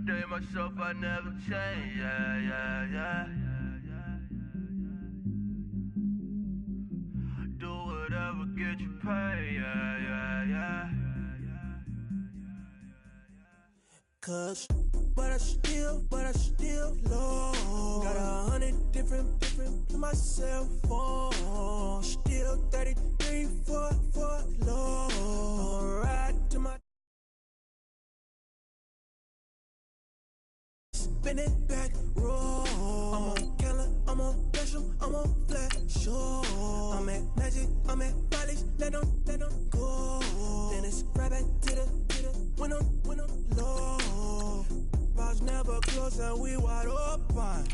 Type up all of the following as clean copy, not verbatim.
stay myself, I never change, yeah. Do whatever, get you paid, yeah. Cause, but I still low. Got 100 different in my cell phone. Still 33 for low. I'ma ride to my spin it back, roll. I'm on Keller, I'm on Gresham, I'm on Flat Shore. I'm at Magic, I'm at Follies, let them go. Then it's right back to the when I'm low. Bars never close and we wide open.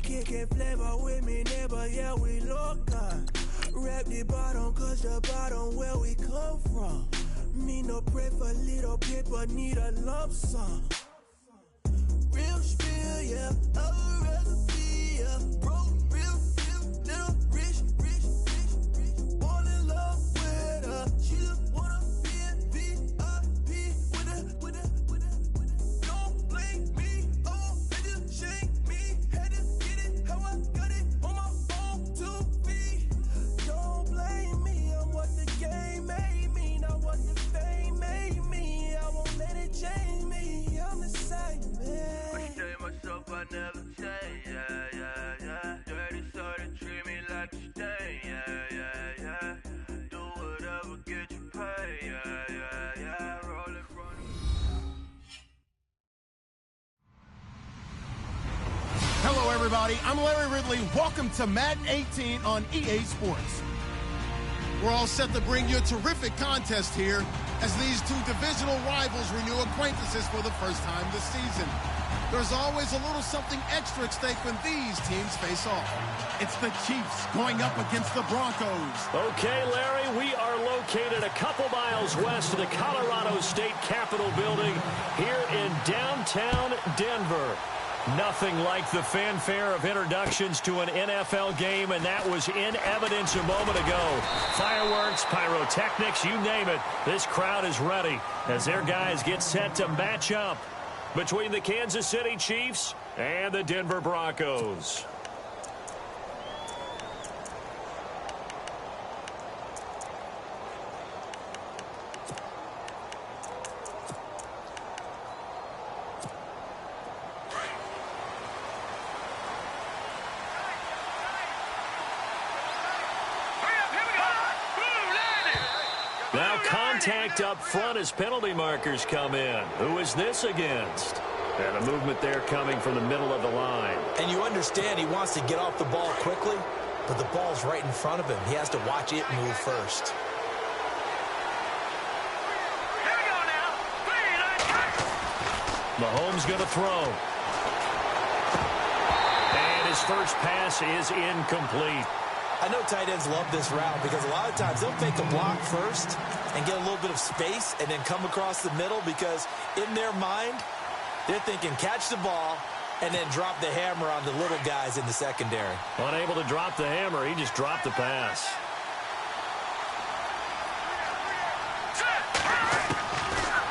Kicking flavor with me, neighbor, yeah, we local. Rap the bottom, cause the bottom where we come from. Me no pray for little paper, need a lump sum. Real spill, yeah, a recipe, yeah. Broke, real, little rich. Fall in love with her. She just wanna be in VIP with her. Don't blame me, oh, they just shake me. Had to get it, how I got it on my phone to be. Don't blame me, I'm what the game made me, not what the fame made me. I won't let it change me, I'm the same man. I stay myself, I never change, yeah. Dirty so they treat me like a stain, yeah. Do whatever, get you paid, yeah. Roll it, run it. Hello, everybody. I'm Larry Ridley. Welcome to Madden 18 on EA Sports. We're all set to bring you a terrific contest here as these two divisional rivals renew acquaintances for the first time this season. There's always a little something extra at stake when these teams face off. It's the Chiefs going up against the Broncos. Okay, Larry, we are located a couple miles west of the Colorado State Capitol building here in downtown Denver. Nothing like the fanfare of introductions to an NFL game, and that was in evidence a moment ago. Fireworks, pyrotechnics, you name it. This crowd is ready as their guys get set to match up between the Kansas City Chiefs and the Denver Broncos. Now contact up front as penalty markers come in. Who is this against? And a movement there coming from the middle of the line. And you understand he wants to get off the ball quickly, but the ball's right in front of him. He has to watch it move first. Mahomes going to throw. And his first pass is incomplete. I know tight ends love this route because a lot of times they'll take a block first and get a little bit of space and then come across the middle because in their mind, they're thinking catch the ball and then drop the hammer on the little guys in the secondary. Unable to drop the hammer, he just dropped the pass.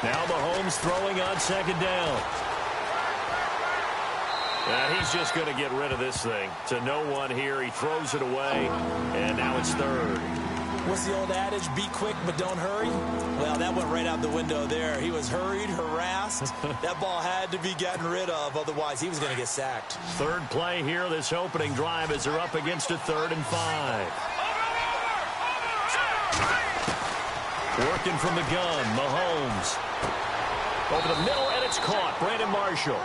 Now Mahomes throwing on second down. And he's just going to get rid of this thing. To no one here. He throws it away. And now it's third. What's the old adage? Be quick, but don't hurry. Well, that went right out the window there. He was hurried, harassed. That ball had to be gotten rid of. Otherwise, he was going to get sacked. Third play here, this opening drive, as they're up against a 3rd and 5. Working from the gun, Mahomes. Over the middle, and it's caught. Brandon Marshall.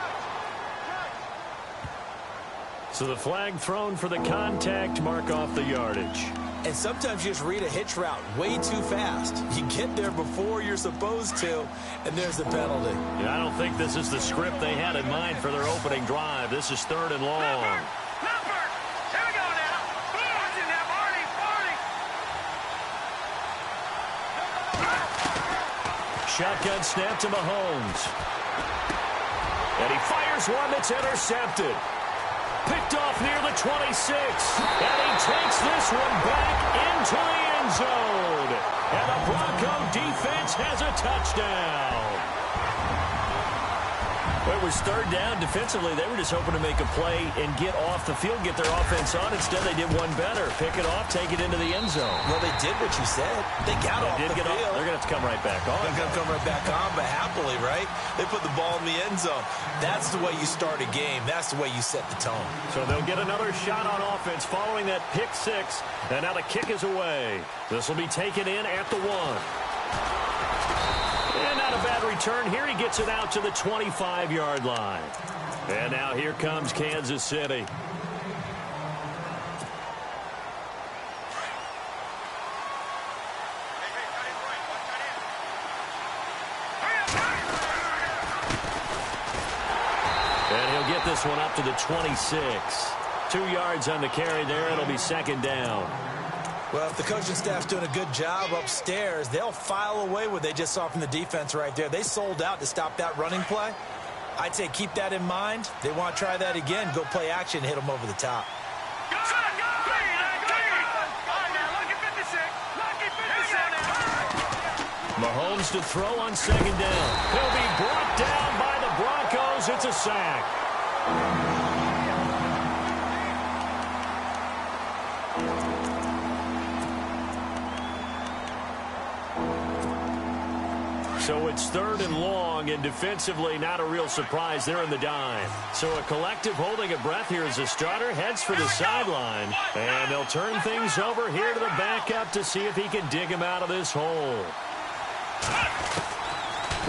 So the flag thrown for the contact, mark off the yardage. And sometimes you just read a hitch route way too fast. You get there before you're supposed to, and there's the penalty. Yeah, I don't think this is the script they had in mind for their opening drive. This is 3rd and long. Here we go now. Watching that, Marty. Shotgun snap to Mahomes. And he fires one that's intercepted. Picked off near the 26. And he takes this one back into the end zone. And the Bronco defense has a touchdown. Well, it was third down. Defensively, they were just hoping to make a play and get off the field, get their offense on. Instead, they did one better. Pick it off, take it into the end zone. Well, they did what you said. They got off the field. They're going to have to come right back on. They're going to come right back on, but happily, right? They put the ball in the end zone. That's the way you start a game. That's the way you set the tone. So they'll get another shot on offense following that pick six. And now the kick is away. This will be taken in at the 1. And not a bad return here. He gets it out to the 25-yard line. And now here comes Kansas City. And he'll get this one up to the 26. 2 yards on the carry there. It'll be second down. Well, if the coaching staff's doing a good job upstairs, they'll file away what they just saw from the defense right there. They sold out to stop that running play. I'd say keep that in mind. They want to try that again. Go play action, hit them over the top. Mahomes to throw on second down. He'll be brought down by the Broncos. It's a sack. So it's third and long, and defensively not a real surprise. They're in the dime. So a collective holding of breath here as the starter heads for the sideline. And they'll turn things over here to the backup to see if he can dig him out of this hole.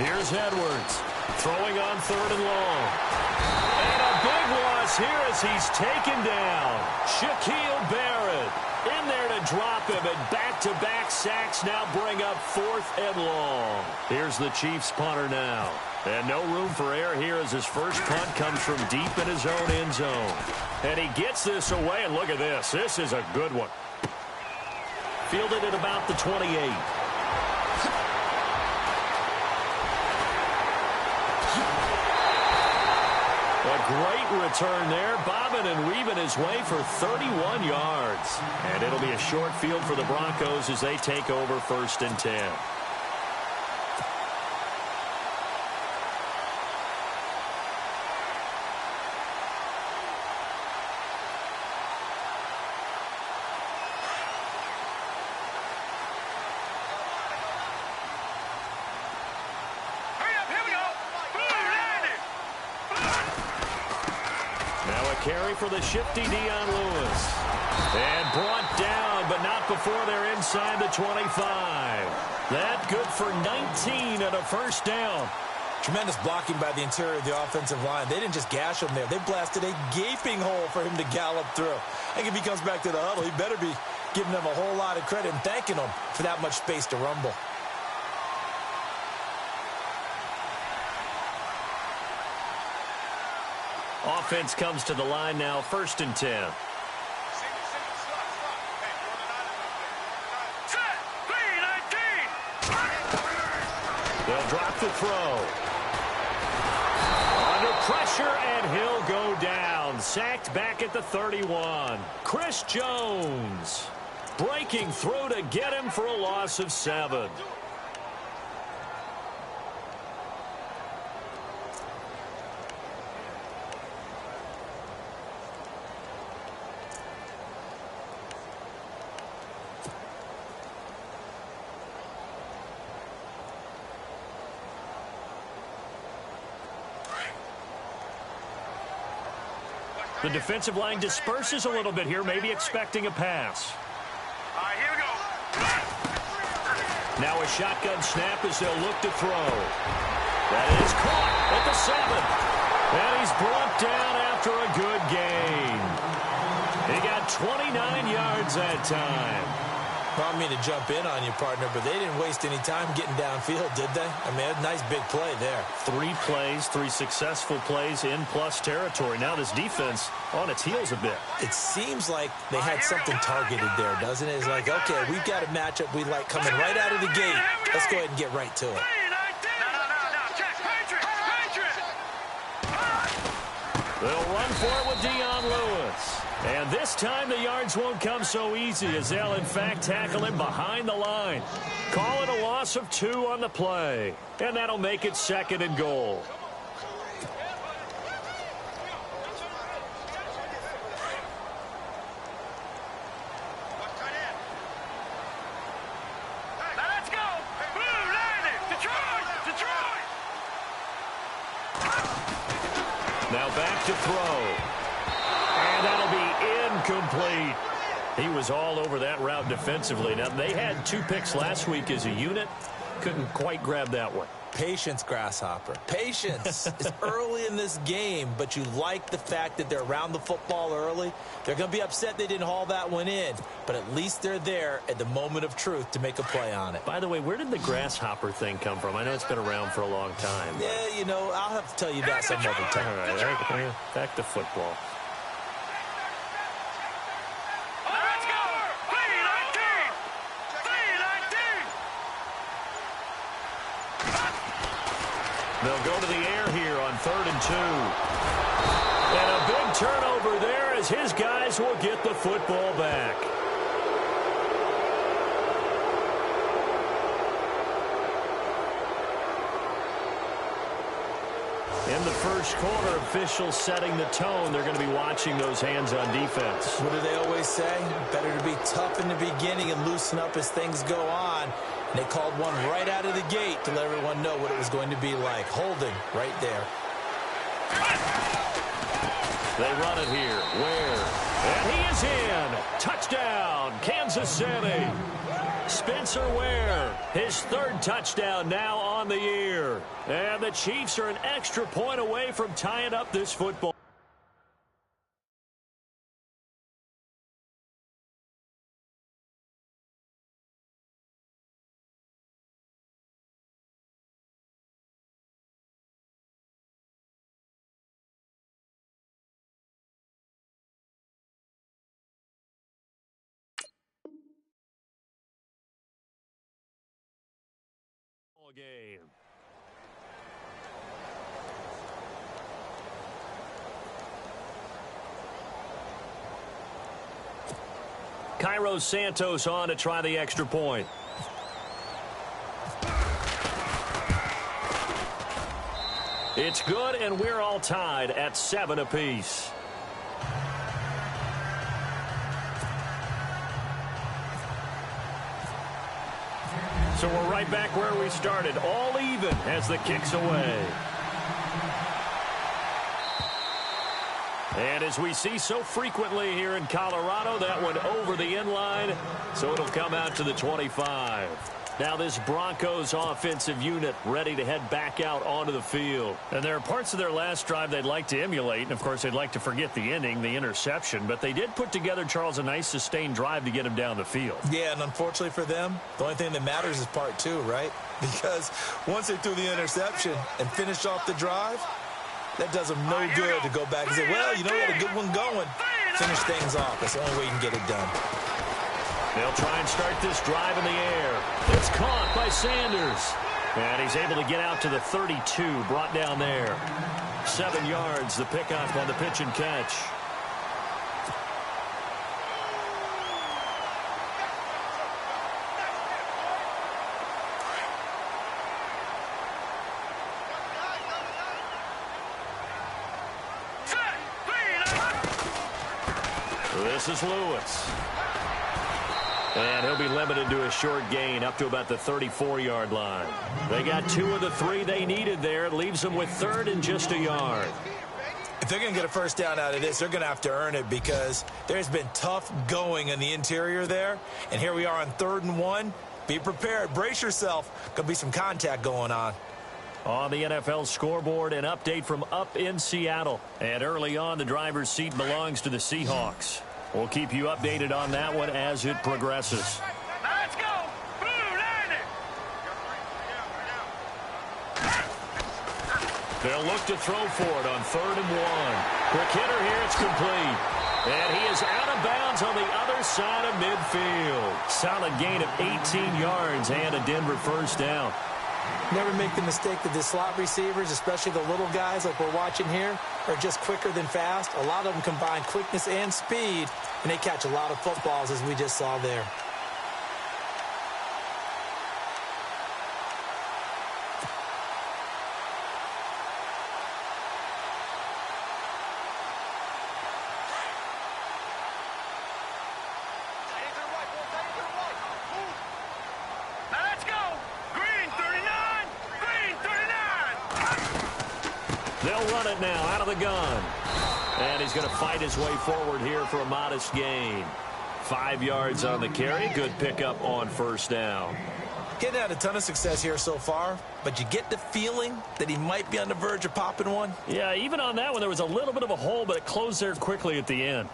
Here's Edwards throwing on third and long. And a big loss here as he's taken down. Shaquille Barrett in there to drop him, and back-to-back sacks now bring up fourth and long. Here's the Chiefs punter now. And no room for error here as his first punt comes from deep in his own end zone. And he gets this away, and look at this. This is a good one. Fielded at about the 28. A great return there, bobbing and weaving his way for 31 yards. And it'll be a short field for the Broncos as they take over 1st and 10. Carry for the shifty Dion Lewis. And brought down, but not before they're inside the 25. That good for 19 and a first down. Tremendous blocking by the interior of the offensive line. They didn't just gash him there. They blasted a gaping hole for him to gallop through. I think if he comes back to the huddle, he better be giving them a whole lot of credit and thanking them for that much space to rumble. Offense comes to the line now, 1st and 10. They'll drop the throw. Under pressure, and he'll go down. Sacked back at the 31. Chris Jones breaking through to get him for a loss of 7. The defensive line disperses a little bit here, maybe expecting a pass. All right, here we go. Now a shotgun snap as they'll look to throw. That is caught at the 7. And he's brought down after a good gain. He got 29 yards that time. Well, I mean to jump in on you, partner, but they didn't waste any time getting downfield, did they? I mean, a nice big play there. 3 plays, 3 successful plays in plus territory. Now this defense on its heels a bit. It seems like they had something targeted there, doesn't it? It's like, okay, we've got a matchup we like coming right out of the gate. Let's go ahead and get right to it. They'll run for it with Dion Lewis. And this time the yards won't come so easy as they'll, in fact, tackle him behind the line. Call it a loss of 2 on the play. And that'll make it 2nd and goal. back to throw. And that'll be incomplete. He was all over that route defensively. Now, they had 2 picks last week as a unit. Couldn't quite grab that one. Patience, Grasshopper. Patience. It's early in this game, but you like the fact that they're around the football early. They're going to be upset they didn't haul that one in, but at least they're there at the moment of truth to make a play on it. By the way, where did the grasshopper thing come from? I know it's been around for a long time. Yeah, you know, I'll have to tell you that some other time. All right, back to football. They'll go to the air here on 3rd and 2. And a big turnover there as his guys will get the football back. In the first quarter, officials setting the tone. They're going to be watching those hands on defense. What do they always say? Better to be tough in the beginning and loosen up as things go on. And they called one right out of the gate to let everyone know what it was going to be like. Holding right there. They run it here. Ware. And he is in. Touchdown, Kansas City. Spencer Ware, his 3rd touchdown now on the year. And the Chiefs are an extra point away from tying up this football. Game. Cairo Santos on to try the extra point. It's good, and we're all tied at 7 apiece. So we're right back where we started, all even as the kick's away. And as we see so frequently here in Colorado, that one over the end line, so it'll come out to the 25. Now this Broncos offensive unit ready to head back out onto the field. And there are parts of their last drive they'd like to emulate. And, of course, they'd like to forget the ending, the interception. But they did put together, Charles, a nice sustained drive to get him down the field. Yeah, and unfortunately for them, the only thing that matters is part 2, right? Because once they threw the interception and finished off the drive, that does them no good to go back and say, well, you know, we had a good one going. Finish things off. That's the only way you can get it done. They'll try and start this drive in the air. It's caught by Sanders. And he's able to get out to the 32, brought down there. 7 yards, the pickup on the pitch and catch. This is Lewis. And he'll be limited to a short gain up to about the 34-yard line. They got 2 of the 3 they needed there. It leaves them with 3rd and just a yard. If they're going to get a first down out of this, they're going to have to earn it because there's been tough going in the interior there. And here we are on 3rd and 1. Be prepared. Brace yourself. Going to be some contact going on. On the NFL scoreboard, an update from up in Seattle. And early on, the driver's seat belongs to the Seahawks. We'll keep you updated on that one as it progresses. Let's go! Blue 90! They'll look to throw for it on 3rd and 1. Quick hitter here, it's complete. And he is out of bounds on the other side of midfield. Solid gain of 18 yards and a Denver first down. Never make the mistake that the slot receivers, especially the little guys like we're watching here, are just quicker than fast. A lot of them combine quickness and speed, and they catch a lot of footballs, as we just saw there. run it now out of the gun. And he's going to fight his way forward here for a modest gain. 5 yards on the carry. Good pickup on first down. Getting had a ton of success here so far, but you get the feeling that he might be on the verge of popping one. Yeah, even on that one, there was a little bit of a hole, but it closed there quickly at the end.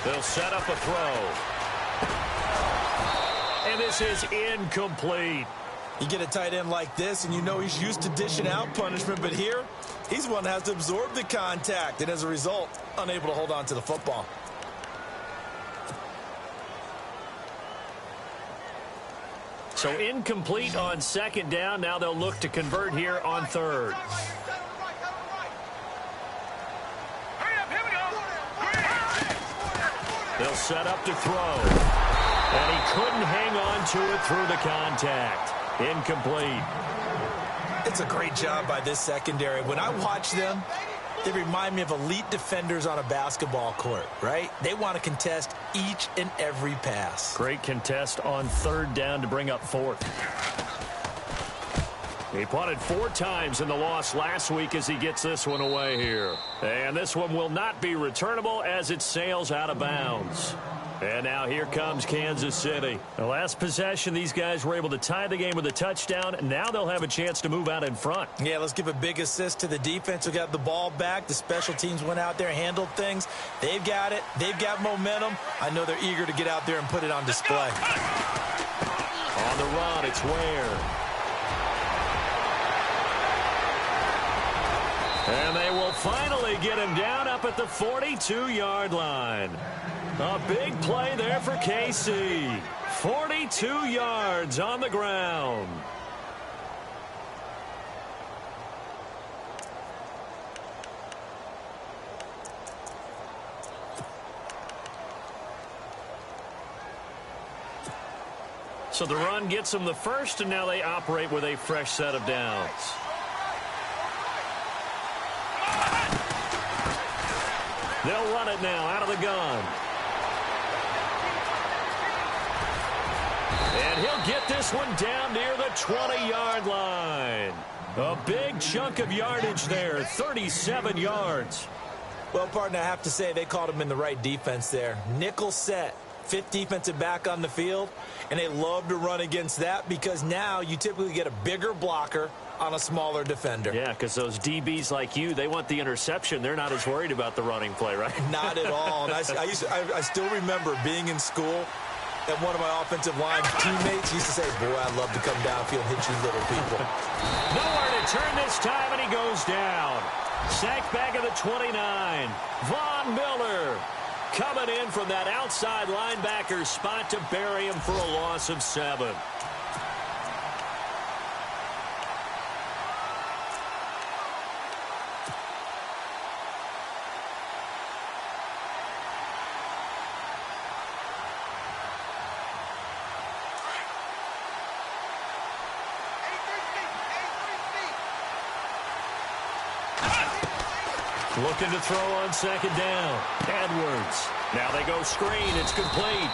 They'll set up a throw. And this is incomplete. You get a tight end like this, and you know he's used to dishing out punishment, but here, he's one that has to absorb the contact, and as a result, unable to hold on to the football. So incomplete on second down. Now they'll look to convert here on third. They'll set up to throw. And he couldn't hang on to it through the contact. Incomplete. It's a great job by this secondary. When I watch them, they remind me of elite defenders on a basketball court, right? They want to contest each and every pass. Great contest on third down to bring up fourth. He punted 4 times in the loss last week as he gets this one away here. And this one will not be returnable as it sails out of bounds. And now here comes Kansas City. The last possession, these guys were able to tie the game with a touchdown. Now they'll have a chance to move out in front. Yeah, let's give a big assist to the defense who got the ball back. The special teams went out there, handled things. They've got it. They've got momentum. I know they're eager to get out there and put it on display. On the run, it's Ware. And they will finally get him down up at the 42-yard line. A big play there for KC. 42 yards on the ground. So the run gets them the first, and now they operate with a fresh set of downs. They'll run it now out of the gun. And he'll get this one down near the 20-yard line. A big chunk of yardage there, 37 yards. Well, partner, I have to say they called him in the right defense there. Nickel set, 5th defensive back on the field, and they love to run against that because now you typically get a bigger blocker on a smaller defender. Yeah, because those DBs like you, they want the interception. They're not as worried about the running play, right? Not at all. And I still remember being in school, and one of my offensive line teammates used to say, boy, I'd love to come downfield and hit you little people. Nowhere to turn this time, and he goes down. Sacked back at the 29. Von Miller coming in from that outside linebacker spot to bury him for a loss of 7. Looking to throw on second down. Edwards. Now they go screen. It's complete.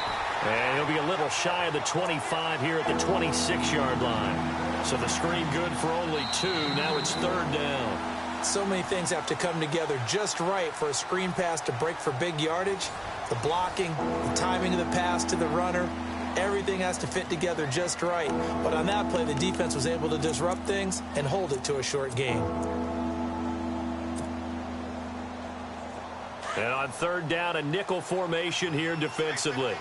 And he'll be a little shy of the 25 here at the 26-yard line. So the screen good for only 2. Now it's third down. So many things have to come together just right for a screen pass to break for big yardage. The blocking, the timing of the pass to the runner, everything has to fit together just right. But on that play, the defense was able to disrupt things and hold it to a short game. And on third down, a nickel formation here defensively.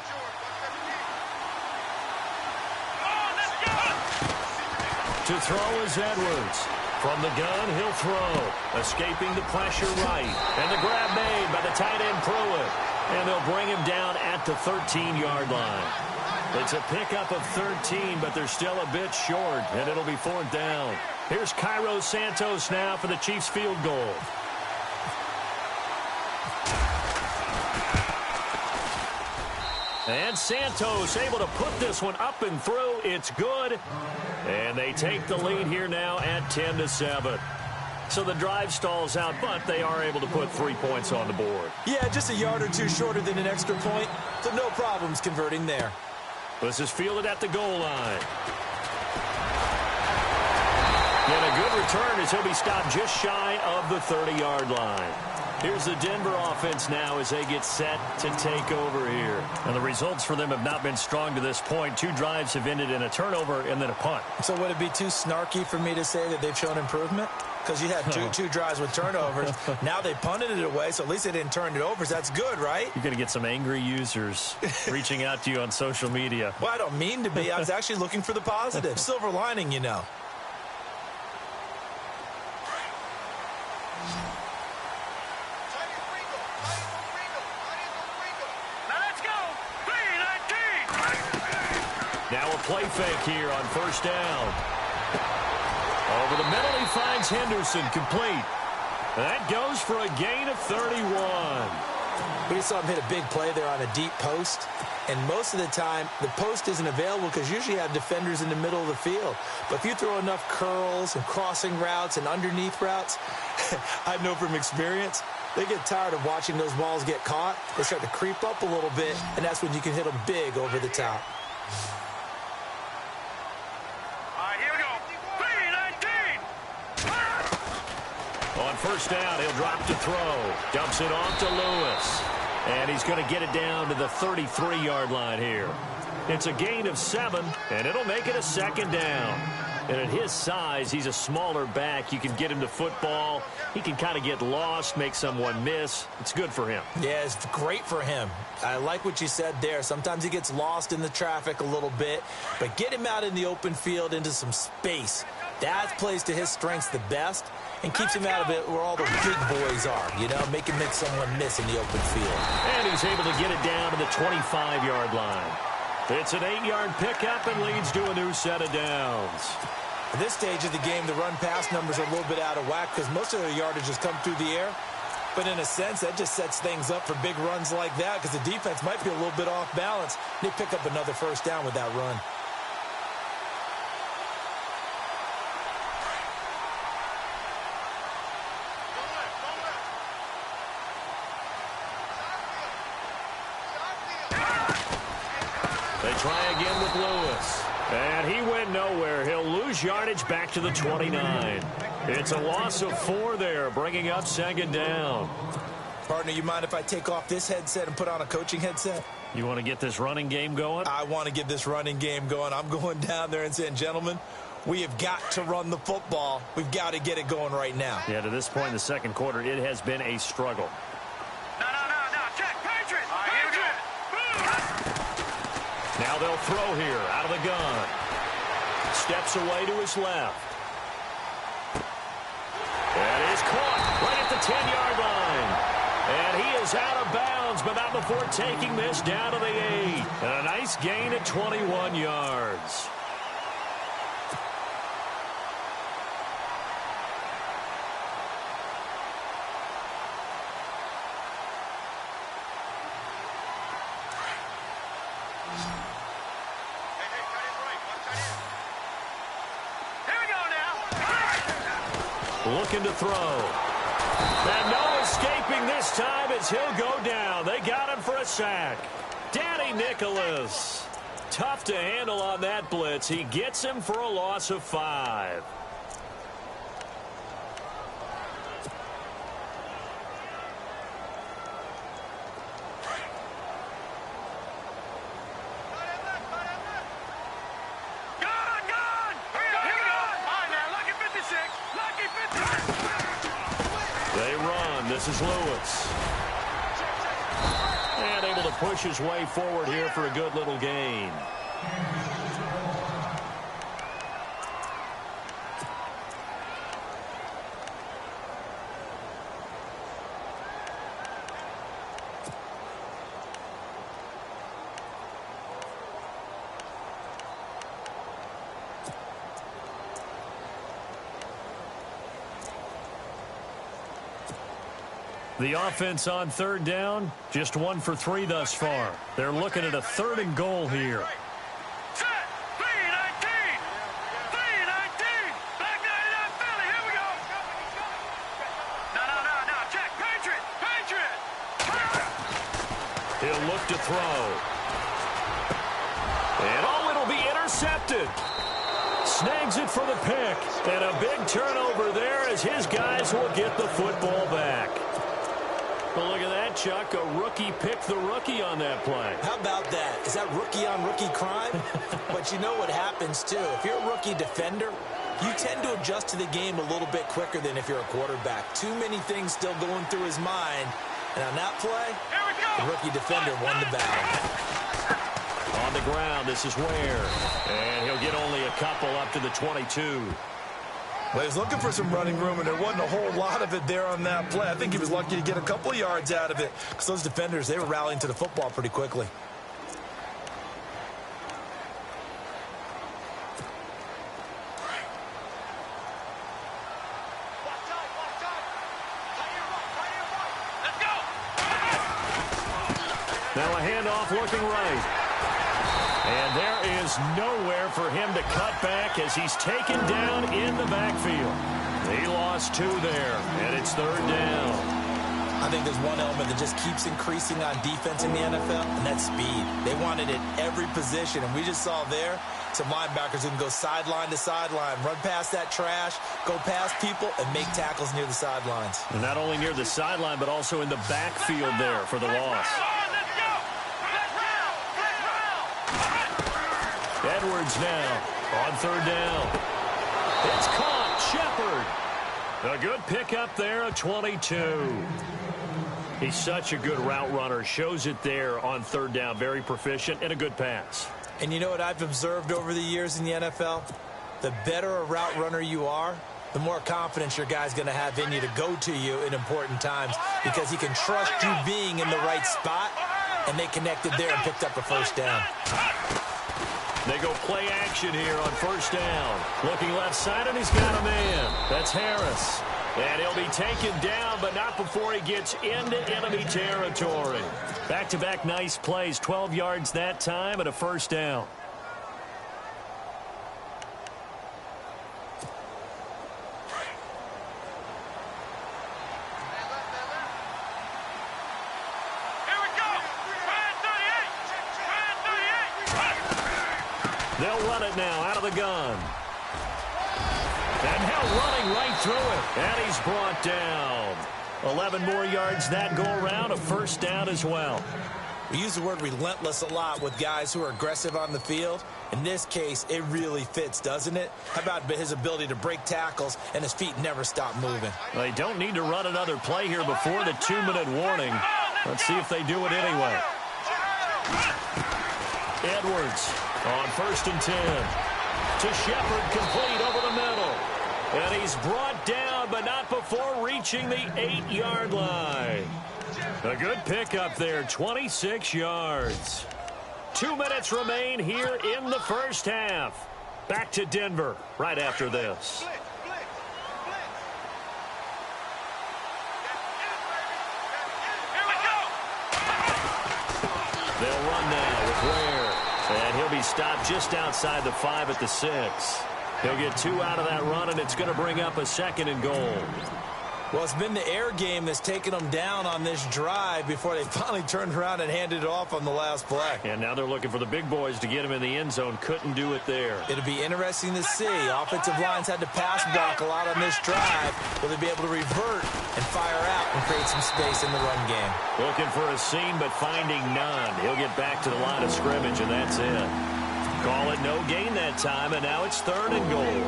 To throw is Edwards. From the gun, he'll throw. Escaping the pressure right. And the grab made by the tight end Pruitt. And they'll bring him down at the 13-yard line. It's a pickup of 13, but they're still a bit short, and it'll be fourth down. Here's Cairo Santos now for the Chiefs field goal. And Santos able to put this one up and through. It's good. And they take the lead here now at 10-7. So the drive stalls out, but they are able to put 3 points on the board. Yeah, just a yard or two shorter than an extra point. So no problems converting there. This is fielded at the goal line. And a good return as he'll be stopped just shy of the 30-yard line. Here's the Denver offense now as they get set to take over here. And the results for them have not been strong to this point. 2 drives have ended in a turnover and then a punt. So would it be too snarky for me to say that they've shown improvement? Because you had two drives with turnovers. Now they punted it away, so at least they didn't turn it over. So that's good, right? You're going to get some angry users reaching out to you on social media. Well, I don't mean to be. I was actually looking for the positive. Silver lining, you know. Now a play fake here on first down. Over the middle, he finds Henderson, complete. That goes for a gain of 31. We just saw him hit a big play there on a deep post. And most of the time, the post isn't available because usually you have defenders in the middle of the field. But if you throw enough curls and crossing routes and underneath routes, I know from experience, they get tired of watching those balls get caught. They start to creep up a little bit, and that's when you can hit them big over the top. On first down, he'll drop to throw. Dumps it off to Lewis. And he's going to get it down to the 33-yard line here. It's a gain of 7, and it'll make it a second down. And at his size, he's a smaller back. You can get him to football. He can kind of get lost, make someone miss. It's good for him. Yeah, it's great for him. I like what you said there. Sometimes he gets lost in the traffic a little bit. But get him out in the open field into some space. That plays to his strengths the best and keeps him out of it where all the big boys are, you know, make someone miss in the open field. And he's able to get it down to the 25-yard line. It's an 8-yard pickup and leads to a new set of downs. At this stage of the game, the run-pass numbers are a little bit out of whack because most of their yardage has come through the air. But in a sense, that just sets things up for big runs like that because the defense might be a little bit off balance. They pick up another first down with that run. They try again with Lewis. And he went nowhere. He'll lose yardage back to the 29. It's a loss of 4 there, bringing up second down. Partner, you mind if I take off this headset and put on a coaching headset? You want to get this running game going? I want to get this running game going. I'm going down there and saying, gentlemen, we have got to run the football. We've got to get it going right now. Yeah, to this point in the second quarter, it has been a struggle. Now they'll throw here out of the gun. Steps away to his left. That is caught right at the 10-yard line. And he is out of bounds, but not before taking this down to the 8. And a nice gain at 21 yards. Looking to throw. And no escaping this time as he'll go down. They got him for a sack. Danny Nicholas. Tough to handle on that blitz. He gets him for a loss of 5. This is Lewis. And able to push his way forward here for a good little gain. The offense on third down, just 1 for 3 thus far. They're looking at a 3rd and goal here. Set. 3-19. 3-19. Back 99 Philly. Here we go. No. Check. Patriot. He'll look to throw. And it'll be intercepted. Snags it for the pick. And a big turnover there as his guys will get the football back. Well, look at that, Chuck. A rookie picked the rookie on that play. How about that? Is that rookie-on-rookie crime? But you know what happens, too. If you're a rookie defender, you tend to adjust to the game a little bit quicker than if you're a quarterback. Too many things still going through his mind. And on that play, the rookie defender won the battle. On the ground, this is Ware. And he'll get only a couple up to the 22. Well, he was looking for some running room, and there wasn't a whole lot of it there on that play. I think he was lucky to get a couple of yards out of it because those defenders, they were rallying to the football pretty quickly. Now a handoff looking right. And there is nowhere for him to cut back as he's taken down in the backfield. He lost 2 there, and it's 3rd down. I think there's one element that just keeps increasing on defense in the NFL, and that's speed. They want it at every position, and we just saw there some linebackers who can go sideline to sideline, run past that trash, go past people, and make tackles near the sidelines. And not only near the sideline, but also in the backfield there for the loss. Edwards now on 3rd down. It's caught. Shepard. A good pickup there at 22. He's such a good route runner. Shows it there on 3rd down. Very proficient and a good pass. And you know what I've observed over the years in the NFL? The better a route runner you are, the more confidence your guy's going to have in you to go to you in important times because he can trust you being in the right spot, and they connected there and picked up a 1st down. They go play action here on 1st down. Looking left side, and he's got a man. That's Harris. And he'll be taken down, but not before he gets into enemy territory. Back-to-back nice plays. 12 yards that time and a 1st down. They'll run it now out of the gun. And now running right through it. And he's brought down. 11 more yards that go around. A 1st down as well. We use the word relentless a lot with guys who are aggressive on the field. In this case, it really fits, doesn't it? How about his ability to break tackles and his feet never stop moving? They don't need to run another play here before the 2-minute warning. Let's see if they do it anyway. Edwards on 1st and 10. To Shepard, complete over the middle. And he's brought down, but not before reaching the 8-yard line. A good pickup there, 26 yards. 2 minutes remain here in the 1st half. Back to Denver right after this. They'll run now with Ware. And he'll be stopped just outside the 5 at the 6. He'll get 2 out of that run, and it's going to bring up a 2nd and goal. Well, it's been the air game that's taken them down on this drive before they finally turned around and handed it off on the last play. And now they're looking for the big boys to get him in the end zone. Couldn't do it there. It'll be interesting to see. Offensive lines had to pass block a lot on this drive. Will they be able to revert and fire out and create some space in the run game? Looking for a seam, but finding none. He'll get back to the line of scrimmage, and that's it. Call it no gain that time, and now it's 3rd and goal.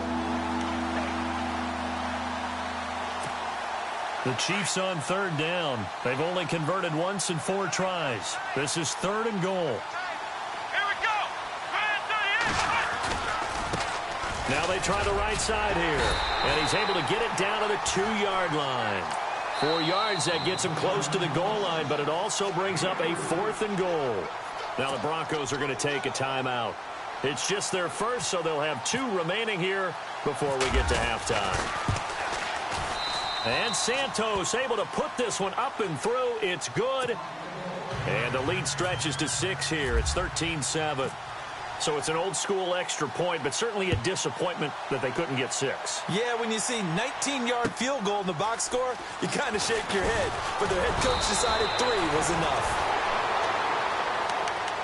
The Chiefs on 3rd down. They've only converted once in 4 tries. This is 3rd and goal. Here we go. Now they try the right side here. And he's able to get it down to the 2-yard line. 4 yards, that gets him close to the goal line, but it also brings up a 4th and goal. Now the Broncos are going to take a timeout. It's just their first, so they'll have 2 remaining here before we get to halftime. And Santos able to put this one up and through. It's good. And the lead stretches to 6 here. It's 13-7. So it's an old-school extra point, but certainly a disappointment that they couldn't get 6. Yeah, when you see 19-yard field goal in the box score, you kind of shake your head. But their head coach decided 3 was enough.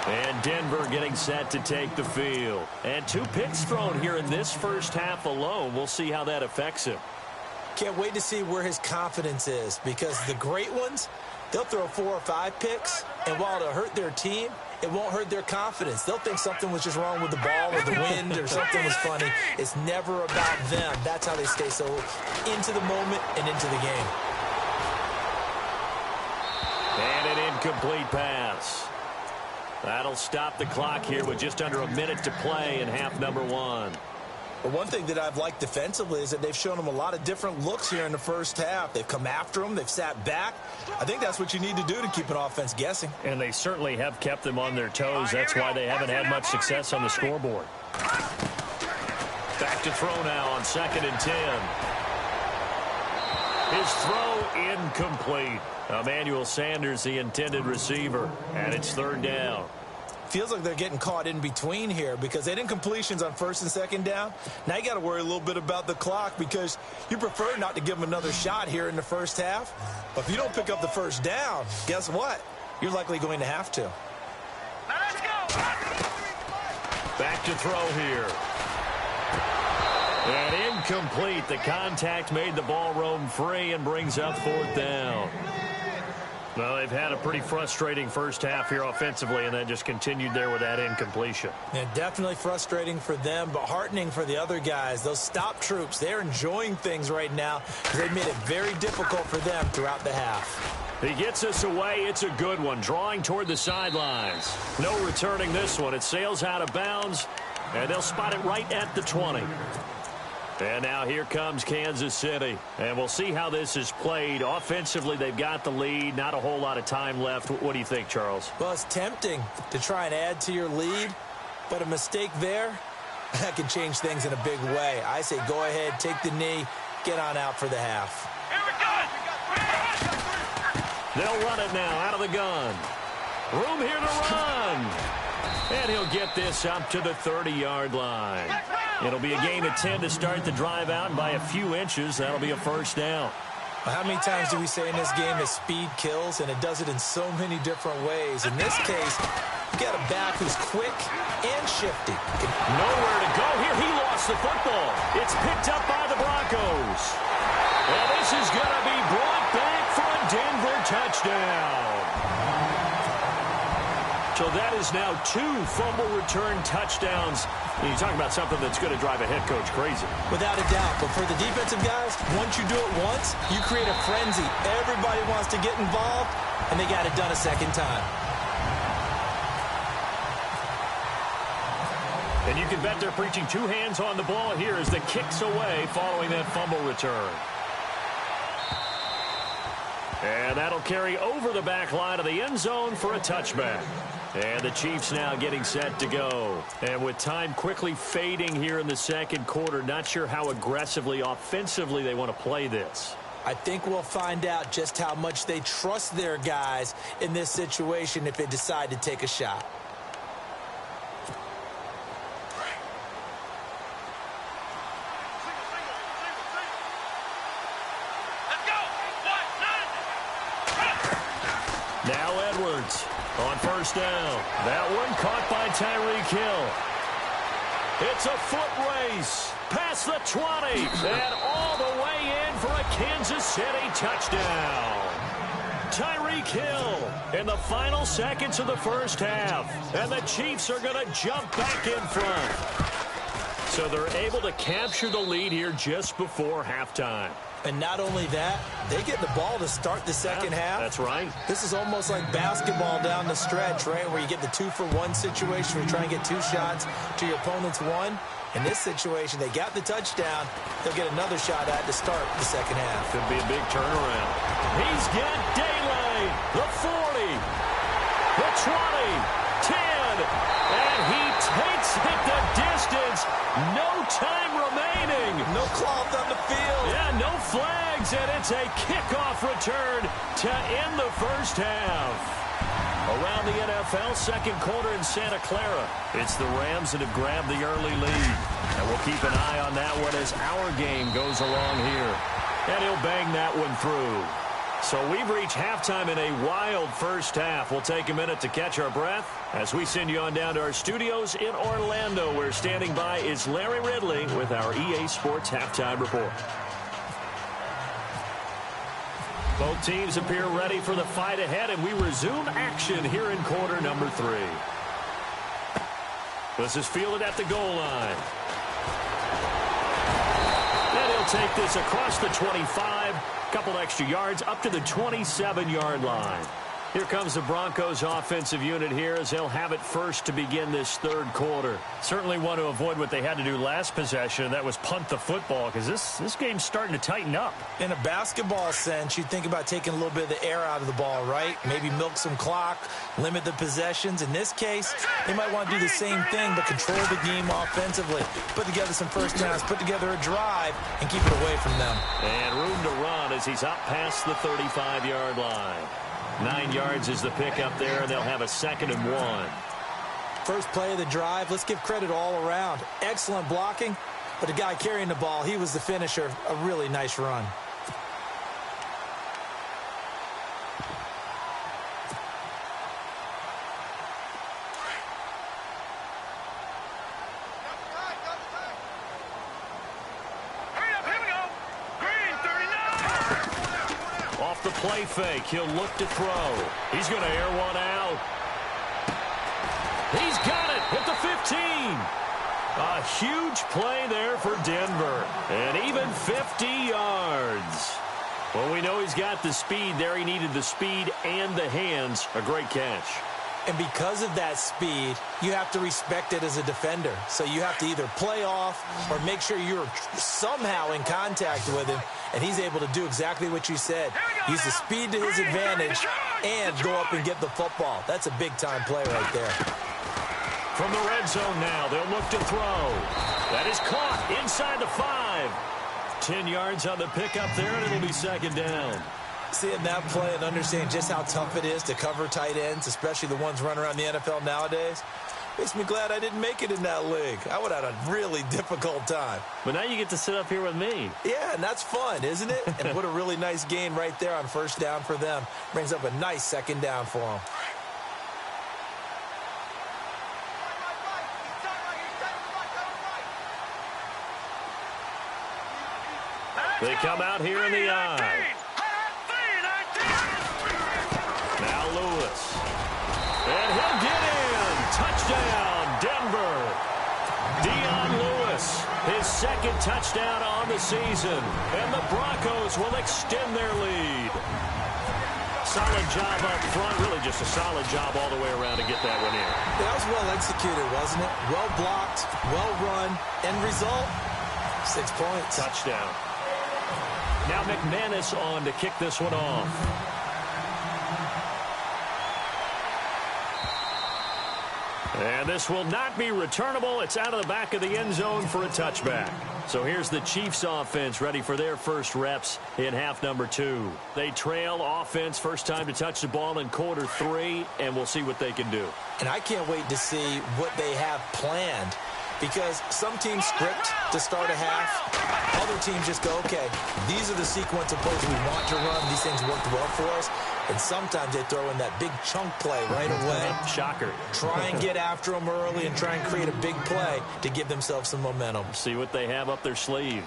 And Denver getting set to take the field. And 2 picks thrown here in this first half alone. We'll see how that affects him. Can't wait to see where his confidence is, because the great ones, they'll throw 4 or 5 picks, and while it'll hurt their team, it won't hurt their confidence. They'll think something was just wrong with the ball or the wind or something was funny. It's never about them. That's how they stay so into the moment and into the game. And an incomplete pass. That'll stop the clock here with just under a minute to play in half number 1. But one thing that I've liked defensively is that they've shown them a lot of different looks here in the first half. They've come after them. They've sat back. I think that's what you need to do to keep an offense guessing. And they certainly have kept them on their toes. That's why they haven't had much success on the scoreboard. Back to throw now on 2nd and 10. His throw incomplete. Emmanuel Sanders, the intended receiver, and it's 3rd down. Feels like they're getting caught in between here because they didn't completions on 1st and 2nd down. Now you got to worry a little bit about the clock because you prefer not to give them another shot here in the first half. But if you don't pick up the 1st down, guess what? You're likely going to have to. Now let's go. Back to throw here. And incomplete. The contact made the ball roam free and brings up 4th down. Well, they've had a pretty frustrating first half here offensively, and then just continued there with that incompletion. Yeah, definitely frustrating for them, but heartening for the other guys. Those stop troops, they're enjoying things right now because they've made it very difficult for them throughout the half. He gets us away. It's a good one, drawing toward the sidelines. No returning this one. It sails out of bounds, and they'll spot it right at the 20. And now here comes Kansas City. And we'll see how this is played. Offensively, they've got the lead. Not a whole lot of time left. What do you think, Charles? Well, it's tempting to try and add to your lead, but a mistake there, that can change things in a big way. I say go ahead, take the knee, get on out for the half. They'll run it now out of the gun. Room here to run. And he'll get this up to the 30-yard line. It'll be a gain of 10 to start the drive out, and by a few inches, that'll be a 1st down. Well, how many times do we say in this game that speed kills, and it does it in so many different ways? In this case, you got a back who's quick and shifty. Nowhere to go here. He lost the football. It's picked up by the Broncos. And this is going to be brought back for a Denver touchdown. So that is now 2 fumble return touchdowns. And you talk about something that's going to drive a head coach crazy. Without a doubt. But for the defensive guys, once you do it once, you create a frenzy. Everybody wants to get involved, and they got it done a 2nd time. And you can bet they're preaching 2 hands on the ball here as the kick's away following that fumble return. And that'll carry over the back line of the end zone for a touchback. And the Chiefs now getting set to go. And with time quickly fading here in the 2nd quarter, not sure how aggressively, offensively they want to play this. I think we'll find out just how much they trust their guys in this situation if they decide to take a shot. Now Edwards on 1st down. That one caught by Tyreek Hill. It's a foot race past the 20 and all the way in for a Kansas City touchdown. Tyreek Hill in the final seconds of the first half. And the Chiefs are going to jump back in front. So they're able to capture the lead here just before halftime. And not only that, they get the ball to start the 2nd half. That's right. This is almost like basketball down the stretch, right, where you get the 2-for-1 situation where you try and get 2 shots to your opponent's 1. In this situation, they got the touchdown. They'll get another shot at to start the 2nd half. Could be a big turnaround. He's got daylight. The 40, the 20, 10. one. And he takes it the distance. No time remaining. No cloth on the field. Yeah, no flags, and it's a kickoff return to end the first half. Around the NFL, second quarter in Santa Clara. It's the Rams that have grabbed the early lead. And we'll keep an eye on that one as our game goes along here. And he'll bang that one through. So we've reached halftime in a wild first half. We'll take a minute to catch our breath as we send you on down to our studios in Orlando, where standing by is Larry Ridley with our EA Sports Halftime Report. Both teams appear ready for the fight ahead, and we resume action here in quarter number 3. This is fielded at the goal line. And he'll take this across the 25, couple extra yards up to the 27-yard line. Here comes the Broncos offensive unit here as they'll have it first to begin this third quarter. Certainly want to avoid what they had to do last possession, and that was punt the football, because this game's starting to tighten up. In a basketball sense, you think about taking a little bit of the air out of the ball, right? Maybe milk some clock, limit the possessions. In this case, they might want to do the same thing, but control the game offensively. Put together some first downs, put together a drive, and keep it away from them. And room to run as he's up past the 35-yard line. 9 yards is the pickup there, and they'll have a 2nd and 1. First play of the drive, let's give credit all around. Excellent blocking, but the guy carrying the ball, he was the finisher. A really nice run. The play fake. He'll look to throw. He's going to air one out. He's got it at the 15. A huge play there for Denver. And even 50 yards. Well, we know he's got the speed there. He needed the speed and the hands. A great catch. And because of that speed, you have to respect it as a defender. So you have to either play off or make sure you're somehow in contact with him. And he's able to do exactly what you said. Use the speed to his advantage and go up and get the football. That's a big-time play right there. From the red zone now, they'll look to throw. That is caught inside the 5. 10 yards on the pickup there, and it'll be 2nd down. Seeing that play and understanding just how tough it is to cover tight ends, especially the ones running around the NFL nowadays, makes me glad I didn't make it in that league. I would have had a really difficult time. But now you get to sit up here with me. Yeah, and that's fun, isn't it? And what a really nice gain right there on first down for them. Brings up a nice 2nd down for them. They come out here in the eye. Now Lewis. And he'll get in. Touchdown, Denver. Dion Lewis, his 2nd touchdown on the season. And the Broncos will extend their lead. Solid job up front. Really just a solid job all the way around to get that one in. That was well executed, wasn't it? Well blocked, well run. End result, 6 points. Touchdown. Now McManus on to kick this one off. And this will not be returnable. It's out of the back of the end zone for a touchback. So here's the Chiefs offense ready for their first reps in half number 2. They trail offense first time to touch the ball in quarter 3, and we'll see what they can do. And I can't wait to see what they have planned, because some teams script to start a half. Other teams just go, okay, these are the sequence of plays we want to run. These things worked well for us. And sometimes they throw in that big chunk play right away. Shocker. Try and get after them early and try and create a big play to give themselves some momentum. See what they have up their sleeve.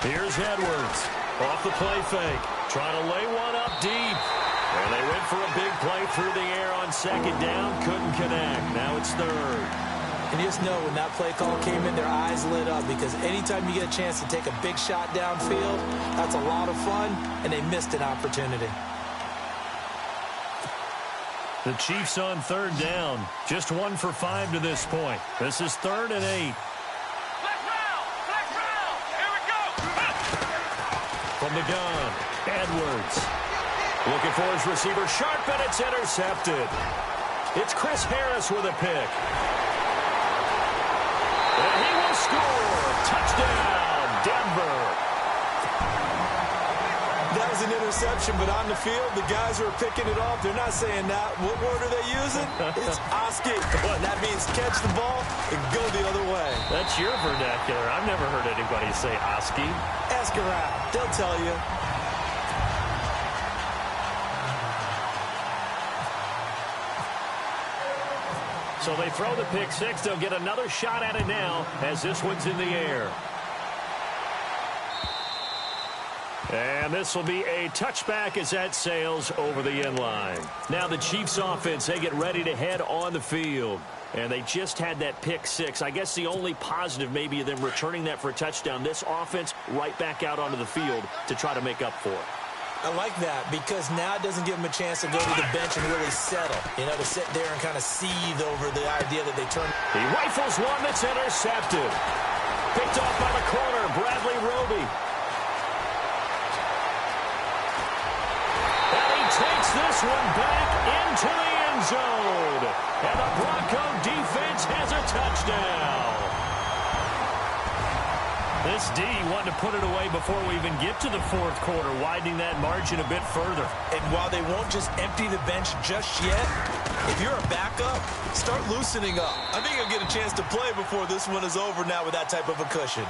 Here's Edwards. Off the play fake. Trying to lay one up deep. And they went for a big play through the air on 2nd down. Couldn't connect. Now it's 3rd. And you just know when that play call came in, their eyes lit up, because anytime you get a chance to take a big shot downfield, that's a lot of fun, and they missed an opportunity. The Chiefs on 3rd down. Just 1 for 5 to this point. This is 3rd and 8. From the gun, Edwards. Looking for his receiver, Sharp, and it's intercepted. It's Chris Harris with a pick. And he will score. Touchdown, Denver. That was an interception, but on the field, the guys who are picking it off, they're not saying that. What word are they using? It's Oski. That means catch the ball and go the other way. That's your vernacular. I've never heard anybody say Oski. Ask around. They'll tell you. So they throw the pick six. They'll get another shot at it now as this one's in the air. And this will be a touchback as that sails over the end line. Now the Chiefs offense, they get ready to head on the field. And they just had that pick six. I guess the only positive maybe of them returning that for a touchdown. This offense right back out onto the field to try to make up for it. I like that because now it doesn't give them a chance to go to the bench and really settle. You know, to sit there and kind of seethe over the idea that they turn. He rifles one that's intercepted. Picked off by the corner, Bradley Roby. And he takes this one back into the end zone. And the Bronco defense has a touchdown. This D wanted to put it away before we even get to the 4th quarter, widening that margin a bit further. And while they won't just empty the bench just yet, if you're a backup, start loosening up. I think you'll get a chance to play before this one is over now with that type of a cushion.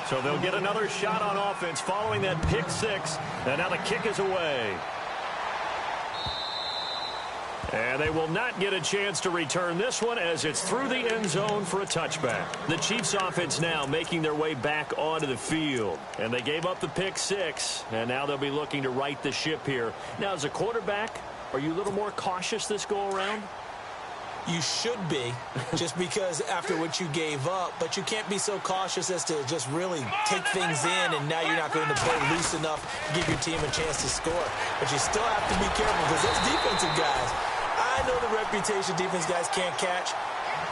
So they'll get another shot on offense following that pick six. And now the kick is away. And they will not get a chance to return this one as it's through the end zone for a touchback. The Chiefs offense now making their way back onto the field. And they gave up the pick six. And now they'll be looking to right the ship here. Now, as a quarterback, are you a little more cautious this go-around? You should be, just because after what you gave up, but you can't be so cautious as to just really take things in, and now you're not going to play loose enough to give your team a chance to score. But you still have to be careful because those defensive guys, I know the reputation defense guys can't catch.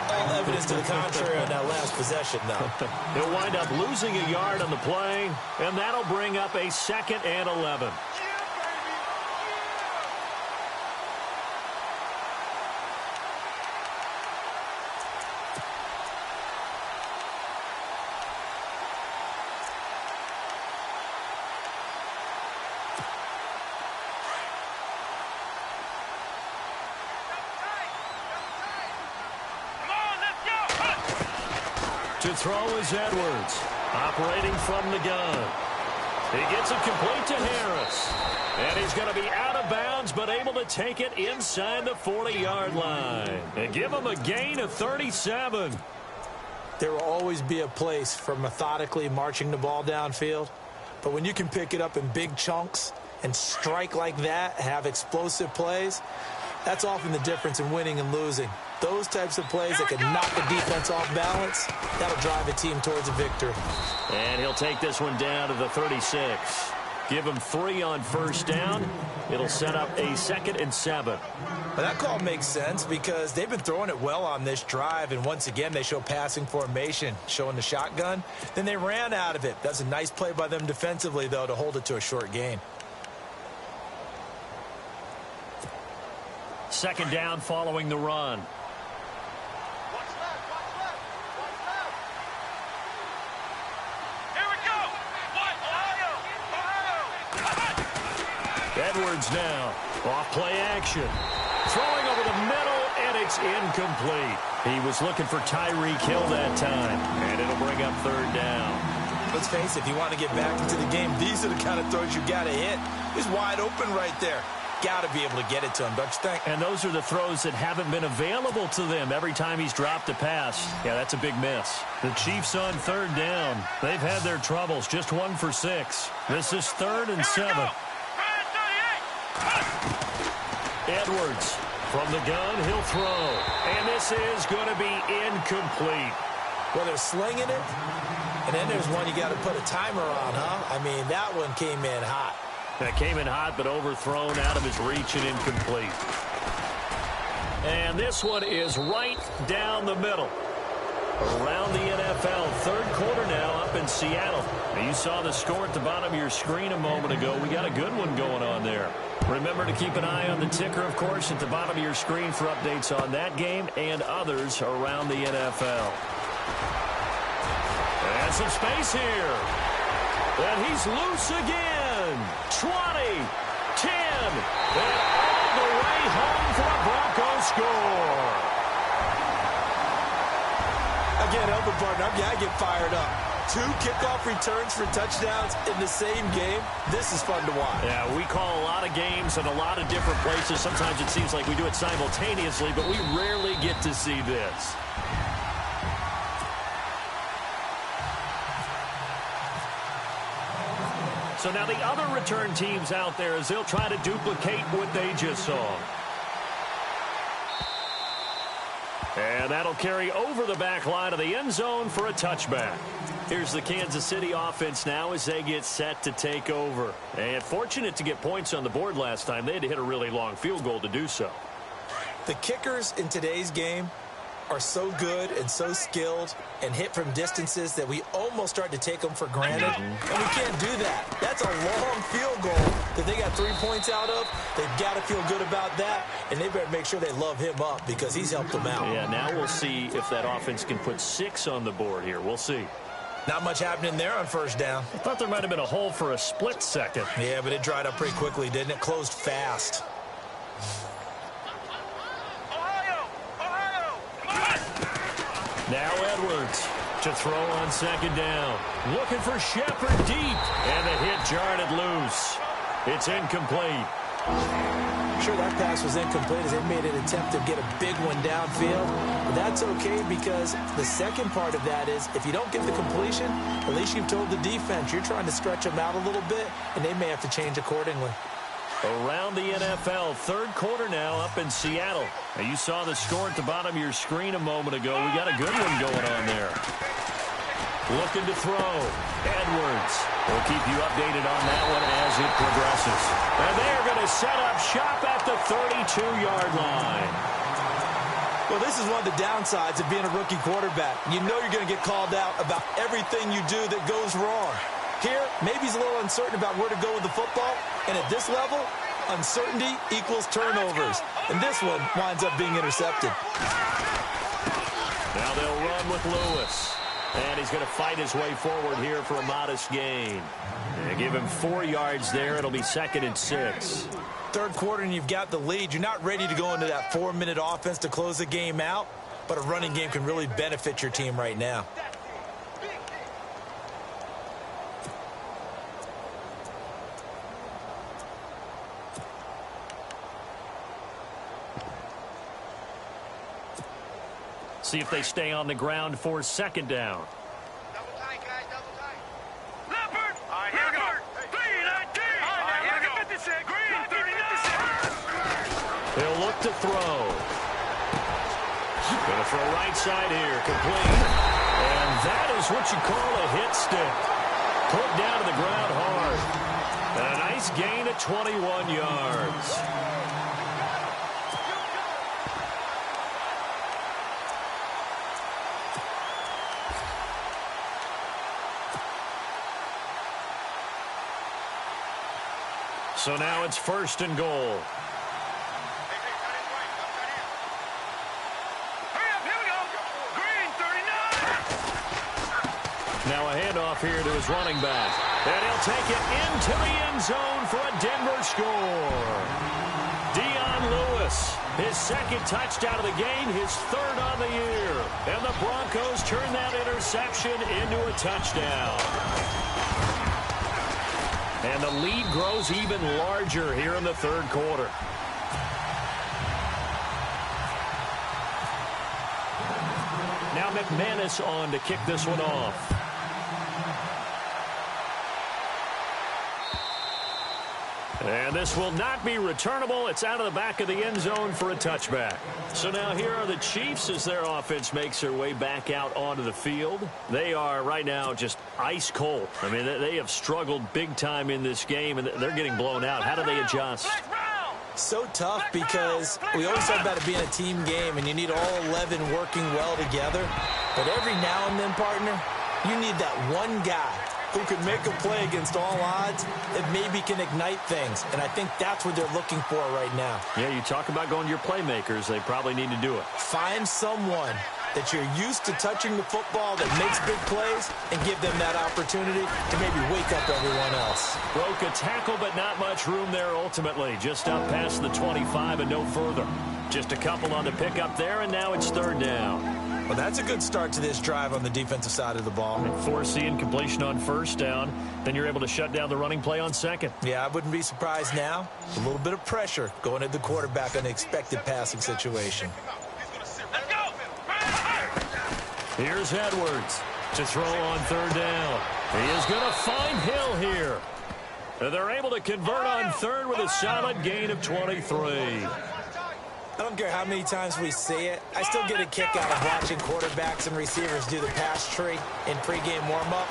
All evidence to the contrary on that last possession, though. He'll wind up losing a yard on the play, and that'll bring up a 2nd and 11. To throw is Edwards, operating from the gun. He gets it complete to Harris. And he's going to be out of bounds, but able to take it inside the 40-yard line. And give him a gain of 37. There will always be a place for methodically marching the ball downfield. But when you can pick it up in big chunks and strike like that, have explosive plays, that's often the difference in winning and losing. Those types of plays that can knock the defense off balance, that'll drive a team towards a victory. And he'll take this one down to the 36. Give him 3 on 1st down. It'll set up a 2nd and 7. Well, that call makes sense because they've been throwing it well on this drive, and once again they show passing formation, showing the shotgun. Then they ran out of it. That's a nice play by them defensively, though, to hold it to a short gain. 2nd down following the run. Edwards now, off play action. Throwing over the middle, and it's incomplete. He was looking for Tyreek Hill that time, and it'll bring up 3rd down. Let's face it, if you want to get back into the game, these are the kind of throws you got to hit. He's wide open right there. Got to be able to get it to him, don't you think? And those are the throws that haven't been available to them every time he's dropped a pass. Yeah, that's a big miss. The Chiefs on 3rd down. They've had their troubles, just 1 for 6. This is 3rd and 7. Edwards from the gun, he'll throw. And this is going to be incomplete. Well, they're slinging it, and then there's one you got to put a timer on, huh? I mean, that one came in hot. That came in hot, but overthrown, out of his reach and incomplete. And this one is right down the middle. Around the NFL, third quarter now up in Seattle. Now you saw the score at the bottom of your screen a moment ago. We got a good one going on there. Remember to keep an eye on the ticker, of course, at the bottom of your screen for updates on that game and others around the NFL. And some space here. And he's loose again. 20, 10, and all the way home for a Broncos score. Again, Elvin partner, I get fired up. 2 kickoff returns for touchdowns in the same game. This is fun to watch. Yeah, we call a lot of games in a lot of different places. Sometimes it seems like we do it simultaneously, but we rarely get to see this. So now the other return teams out there as they'll try to duplicate what they just saw. And that'll carry over the back line of the end zone for a touchback. Here's the Kansas City offense now as they get set to take over. And fortunate to get points on the board last time. They had to hit a really long field goal to do so. The kickers in today's game are so good and so skilled and hit from distances that we almost start to take them for granted. And we can't do that. That's a long field goal that they got 3 points out of. They've got to feel good about that, and they better make sure they love him up because he's helped them out. Yeah, now we'll see if that offense can put 6 on the board here. We'll see. Not much happening there on first down. I thought there might have been a hole for a split second. Yeah, but it dried up pretty quickly, didn't it? Closed fast. Now Edwards to throw on second down. Looking for Shepard deep. And the hit jarred it loose. It's incomplete. Sure, that pass was incomplete as they made an attempt to get a big one downfield. But that's okay because the second part of that is if you don't get the completion, at least you've told the defense you're trying to stretch them out a little bit, and they may have to change accordingly. Around the NFL, third quarter now up in Seattle. Now you saw the score at the bottom of your screen a moment ago. We got a good one going on there. Looking to throw. Edwards. We'll keep you updated on that one as it progresses. And they're going to set up shop at the 32-yard line. Well, this is one of the downsides of being a rookie quarterback. You know you're going to get called out about everything you do that goes wrong. Here, maybe he's a little uncertain about where to go with the football. And at this level, uncertainty equals turnovers. And this one winds up being intercepted. Now they'll run with Lewis. And he's going to fight his way forward here for a modest gain. And give him 4 yards there. It'll be 2nd and 6. Third quarter and you've got the lead. You're not ready to go into that 4-minute offense to close the game out. But a running game can really benefit your team right now. See if they stay on the ground for second down. Double tight, guys, double tight. Leopard! All right, here we go. 319! All right, here we go. 56. Green, 56. They'll look to throw. Going to throw right side here, complete. And that is what you call a hit stick. Put down to the ground hard. And a nice gain of 21 yards. So now it's 1st and goal. Now a handoff here to his running back. And he'll take it into the end zone for a Denver score. Dion Lewis, his 2nd touchdown of the game, his 3rd on the year. And the Broncos turn that interception into a touchdown. And the lead grows even larger here in the third quarter. Now McManus on to kick this one off. And this will not be returnable. It's out of the back of the end zone for a touchback. So now here are the Chiefs as their offense makes their way back out onto the field. They are right now just ice cold. I mean, they have struggled big time in this game, and they're getting blown out. How do they adjust? So tough because we always talk about it being a team game, and you need all 11 working well together. But every now and then, partner, you need that one guy who can make a play against all odds that maybe can ignite things. And I think that's what they're looking for right now. Yeah, you talk about going to your playmakers. They probably need to do it. Find someone that you're used to touching the football that makes big plays and give them that opportunity to maybe wake up everyone else. Broke a tackle, but not much room there ultimately. Just up past the 25 and no further. Just a couple on the pickup there, and now it's third down. Well, that's a good start to this drive on the defensive side of the ball. Force the incompletion on first down. Then you're able to shut down the running play on second. Yeah, I wouldn't be surprised now. A little bit of pressure going at the quarterback on the expected passing situation. Here's Edwards to throw on third down. He is going to find Hill here. And they're able to convert on third with a solid gain of 23. I don't care how many times we see it. I still get a kick out of watching quarterbacks and receivers do the pass tree in pregame warm-up.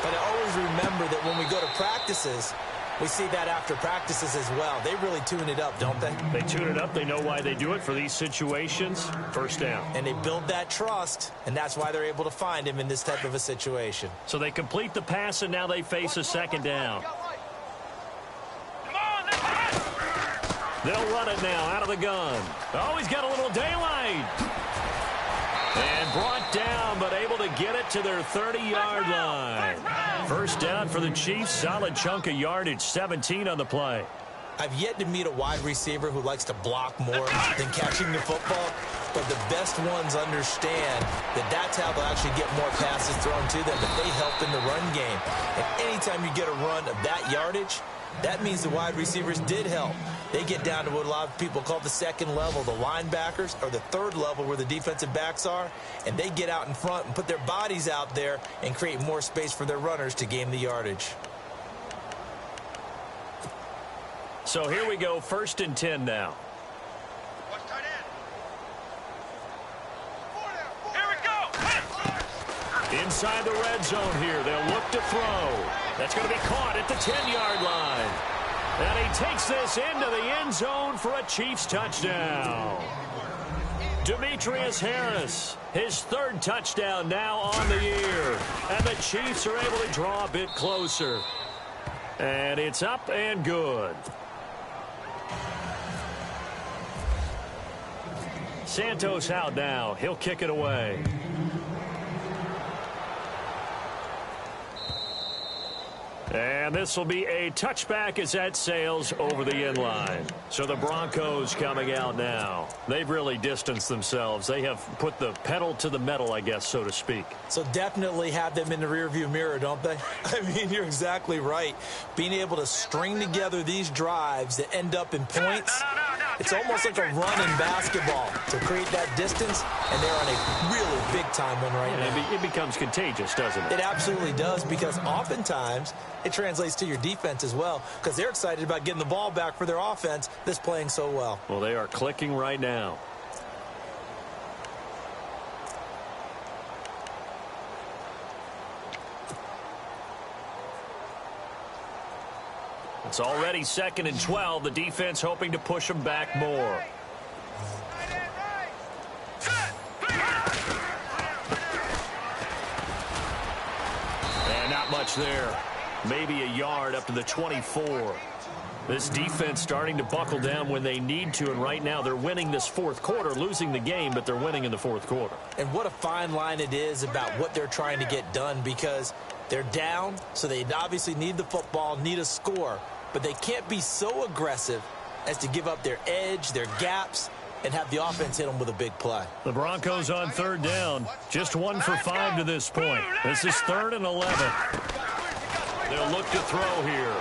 But I always remember that when we go to practices, we see that after practices as well. They really tune it up, don't they? They tune it up. They know why they do it for these situations. First down. And they build that trust, and that's why they're able to find him in this type of a situation. So they complete the pass, and now they face a second down. They'll run it now out of the gun. Oh, he's got a little daylight. And brought down, but able to get it to their 30-yard line. First down for the Chiefs. Solid chunk of yardage, 17 on the play. I've yet to meet a wide receiver who likes to block more than catching the football. But the best ones understand that that's how they'll actually get more passes thrown to them, that they help in the run game. And anytime you get a run of that yardage, that means the wide receivers did help. They get down to what a lot of people call the second level, the linebackers, or the third level where the defensive backs are, and they get out in front and put their bodies out there and create more space for their runners to gain the yardage. So here we go, 1st and 10 now. Inside the red zone here. They'll look to throw. That's going to be caught at the 10-yard line. And he takes this into the end zone for a Chiefs touchdown. Demetrius Harris, his 3rd touchdown now on the year. And the Chiefs are able to draw a bit closer. And it's up and good. Santos out now. He'll kick it away. And this will be a touchback as that sails over the end line. So the Broncos coming out now. They've really distanced themselves. They have put the pedal to the metal, I guess, so to speak. So definitely have them in the rearview mirror, don't they? I mean, you're exactly right. Being able to string together these drives that end up in points, it's almost like a run in basketball to create that distance, and they're on a really big-time one right now. It becomes contagious, doesn't it? It absolutely does, because oftentimes it translates to your defense as well, because they're excited about getting the ball back for their offense that's playing so well. Well, they are clicking right now. It's already 2nd and 12. The defense hoping to push them back more. And not much there. Maybe a yard up to the 24. This defense starting to buckle down when they need to, and right now they're winning this 4th quarter, losing the game, but they're winning in the 4th quarter. And what a fine line it is about what they're trying to get done, because they're down, so they obviously need the football, need a score, but they can't be so aggressive as to give up their edge, their gaps, and have the offense hit them with a big play. The Broncos on 3rd down, just 1 for 5 to this point. This is 3rd and 11. They'll look to throw here.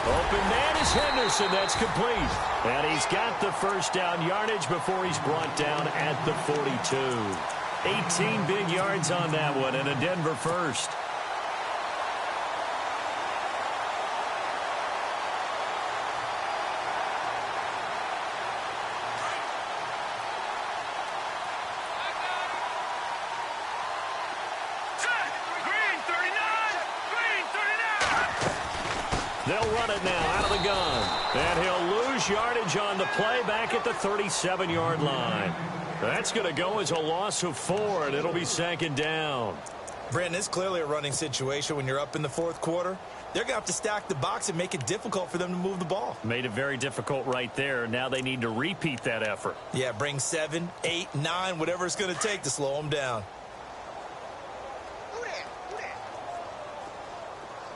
Open man is Henderson. That's complete. And he's got the first down yardage before he's brought down at the 42. 18 big yards on that one, and a Denver first. They'll run it now out of the gun. And he'll lose yardage on the play back at the 37-yard line. That's going to go as a loss of 4, and it'll be 2nd down. Brandon, it's clearly a running situation when you're up in the 4th quarter. They're going to have to stack the box and make it difficult for them to move the ball. Made it very difficult right there. Now they need to repeat that effort. Yeah, bring 7, 8, 9, whatever it's going to take to slow them down.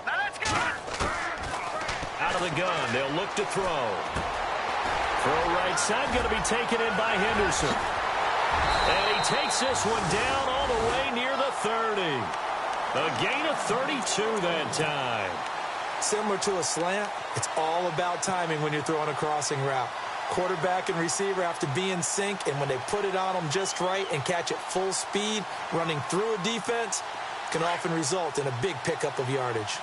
Now let's go. Out of the gun, they'll look to throw. Throw right side, going to be taken in by Henderson. And he takes this one down all the way near the 30. A gain of 32 that time. Similar to a slant, it's all about timing when you're throwing a crossing route. Quarterback and receiver have to be in sync, and when they put it on them just right and catch it full speed, running through a defense can often result in a big pickup of yardage.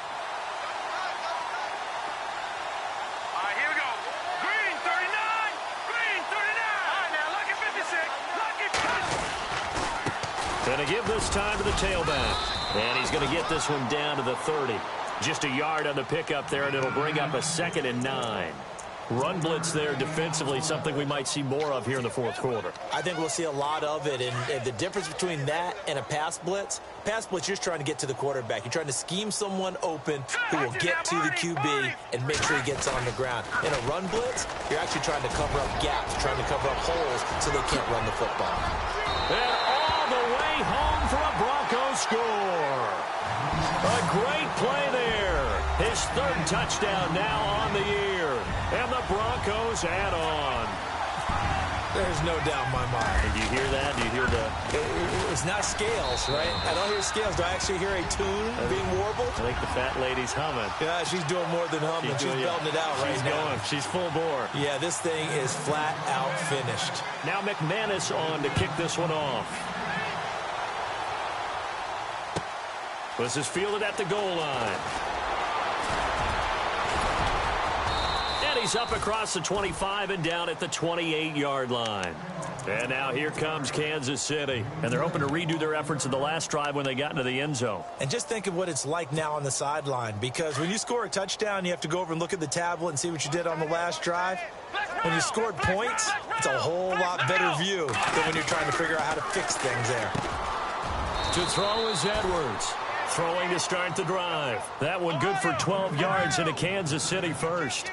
All right, here we go. Green 39. Green 39. All right, now look at 56. Look at 50. Going to give this time to the tailback. And he's going to get this one down to the 30. Just a yard on the pickup there, and it'll bring up a 2nd and 9. Run blitz there defensively, something we might see more of here in the 4th quarter. I think we'll see a lot of it, and the difference between that and a pass blitz, you're just trying to get to the quarterback. You're trying to scheme someone open who will get to the QB and make sure he gets on the ground. In a run blitz, you're actually trying to cover up gaps, trying to cover up holes so they can't run the football. And all the way home for a Broncos score. A great play there. His 3rd touchdown now on the year. And the Broncos add on. There's no doubt in my mind. Did you hear that? Do you hear the... It's not scales, right? I don't hear scales. Do I actually hear a tune being warbled? I think the fat lady's humming. Yeah, she's doing more than humming. She's belting it out right now. She's full bore. Yeah, this thing is flat out finished. Now McManus on to kick this one off. This is fielded at the goal line. And he's up across the 25 and down at the 28-yard line. And now here comes Kansas City. And they're hoping to redo their efforts in the last drive when they got into the end zone. And just think of what it's like now on the sideline. Because when you score a touchdown, you have to go over and look at the tablet and see what you did on the last drive. When you scored points, it's a whole lot better view than when you're trying to figure out how to fix things there. To throw is Edwards. Throwing to start the drive. That one good for 12 yards into Kansas City first.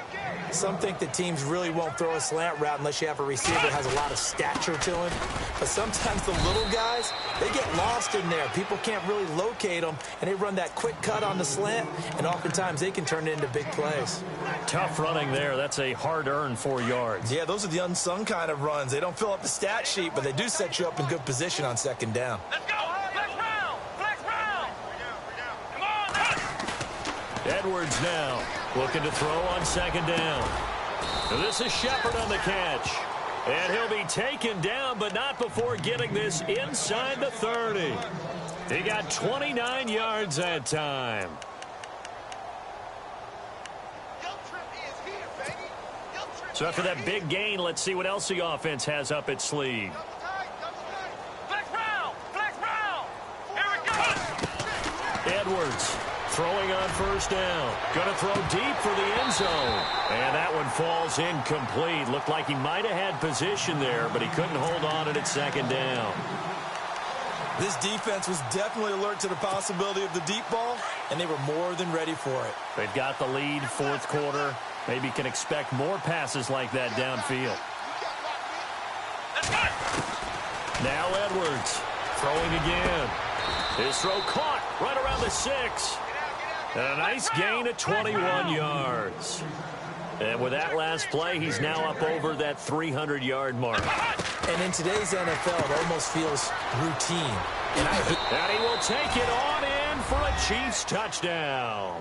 Some think that teams really won't throw a slant route unless you have a receiver that has a lot of stature to him. But sometimes the little guys, they get lost in there. People can't really locate them, and they run that quick cut on the slant, and oftentimes they can turn it into big plays. Tough running there. That's a hard-earned 4 yards. Yeah, those are the unsung kind of runs. They don't fill up the stat sheet, but they do set you up in good position on 2nd down. Let's go. Flex round. Flex round. Come on. Edwards now looking to throw on 2nd down. This is Shepard on the catch. And he'll be taken down, but not before getting this inside the 30. He got 29 yards that time. So after that big gain, let's see what else the offense has up its sleeve. Flex round. Flex round. Here we go. Edwards throwing on 1st down. Going to throw deep for the end zone. And that one falls incomplete. Looked like he might have had position there, but he couldn't hold on at 2nd down. This defense was definitely alert to the possibility of the deep ball, and they were more than ready for it. They've got the lead, 4th quarter. Maybe can expect more passes like that downfield. Now Edwards throwing again. His throw caught right around the 6. And a nice gain of 21 yards. And with that last play, he's now up over that 300-yard mark. And in today's NFL, it almost feels routine. And he will take it on in for a Chiefs touchdown.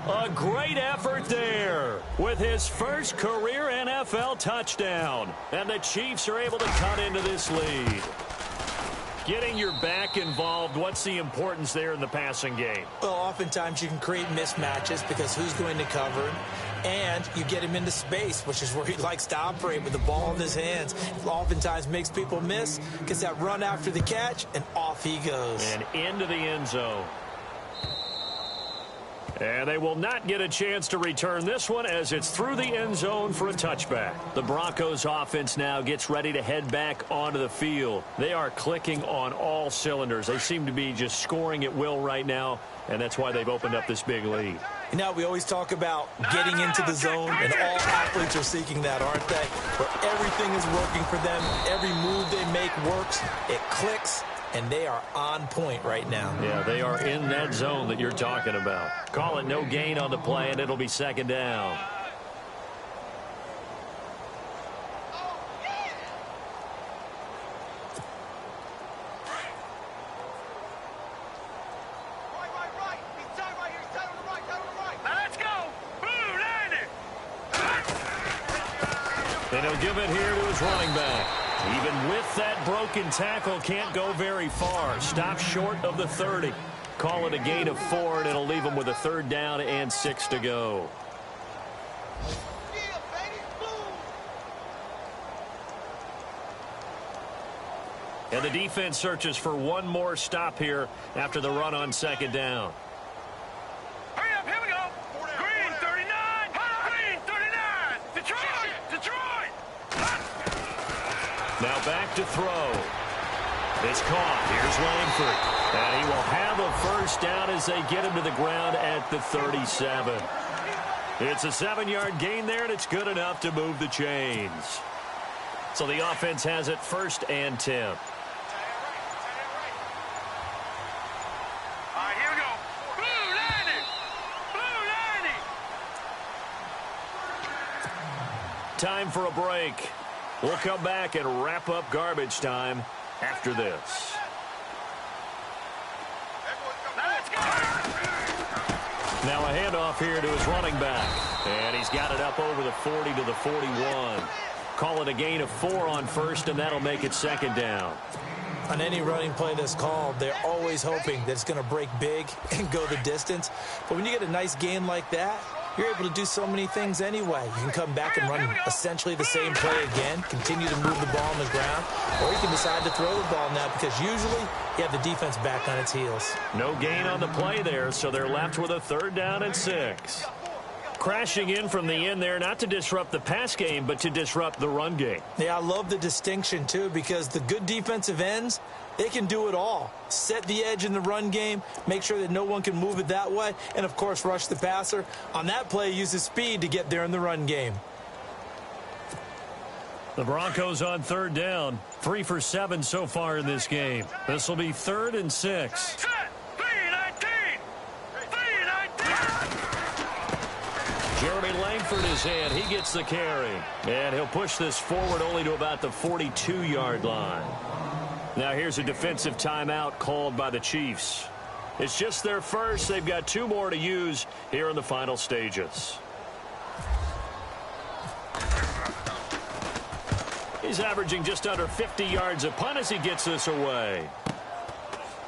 A great effort there with his first career NFL touchdown. And the Chiefs are able to cut into this lead. Getting your back involved, what's the importance there in the passing game? Well, oftentimes you can create mismatches because who's going to cover him? And you get him into space, which is where he likes to operate with the ball in his hands. Oftentimes makes people miss, gets that run after the catch, and off he goes. And into the end zone. And they will not get a chance to return this one as it's through the end zone for a touchback. The Broncos offense now gets ready to head back onto the field. They are clicking on all cylinders. They seem to be just scoring at will right now, and that's why they've opened up this big lead. You know, we always talk about getting into the zone, and all athletes are seeking that, aren't they? Where everything is working for them, every move they make works, it clicks, and they are on point right now. Yeah, they are in that zone that you're talking about. Call it no gain on the play, and it'll be second down. And he'll give it here to his running back. Even with that broken tackle, can't go very far. Stops short of the 30. Call it a gain of 4, and it'll leave him with a 3rd down and 6 to go. And the defense searches for one more stop here after the run on 2nd down. Hurry up, here we go. Green 39. Green 39. Detroit. Now back to throw. It's caught. Here's Langford. And he will have a 1st down as they get him to the ground at the 37. It's a 7-yard gain there, and it's good enough to move the chains. So the offense has it 1st and 10. All right, here we go. Blue 90. Time for a break. We'll come back and wrap up garbage time after this. Now a handoff here to his running back. And he's got it up over the 40 to the 41. Call it a gain of 4 on 1st, and that'll make it 2nd down. On any running play that's called, they're always hoping that it's going to break big and go the distance. But when you get a nice gain like that, you're able to do so many things anyway. You can come back and run essentially the same play again, continue to move the ball on the ground, or you can decide to throw the ball now because usually you have the defense back on its heels. No gain on the play there, so they're left with a 3rd down and 6. Crashing in from the end there, not to disrupt the pass game, but to disrupt the run game. Yeah, I love the distinction, too, because the good defensive ends, they can do it all. Set the edge in the run game, make sure that no one can move it that way, and, of course, rush the passer. On that play, use his speed to get there in the run game. The Broncos on 3rd down, 3 for 7 so far in this game. This will be 3rd and 6. Jeremy Langford is in. He gets the carry. And he'll push this forward only to about the 42-yard line. Now here's a defensive timeout called by the Chiefs. It's just their first. They've got 2 more to use here in the final stages. He's averaging just under 50 yards a punt as he gets this away.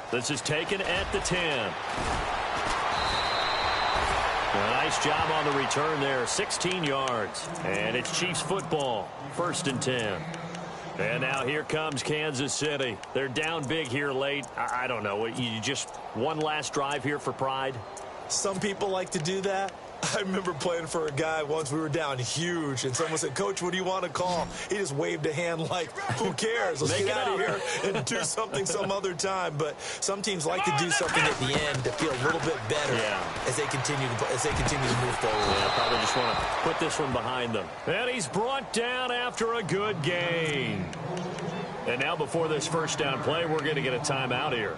This is taken at the 10. A nice job on the return there, 16 yards. And it's Chiefs football, 1st and 10. And now here comes Kansas City. They're down big here late. I don't know. You just one last drive here for pride? Some people like to do that. I remember playing for a guy once. We were down huge, and someone said, "Coach, what do you want to call?" He just waved a hand like, who cares? Let's get out of here and do something some other time. But some teams like to do something at the end to feel a little bit better as they continue to move forward. Yeah, probably just want to put this one behind them. And he's brought down after a good gain. And now before this 1st down play, we're going to get a timeout here,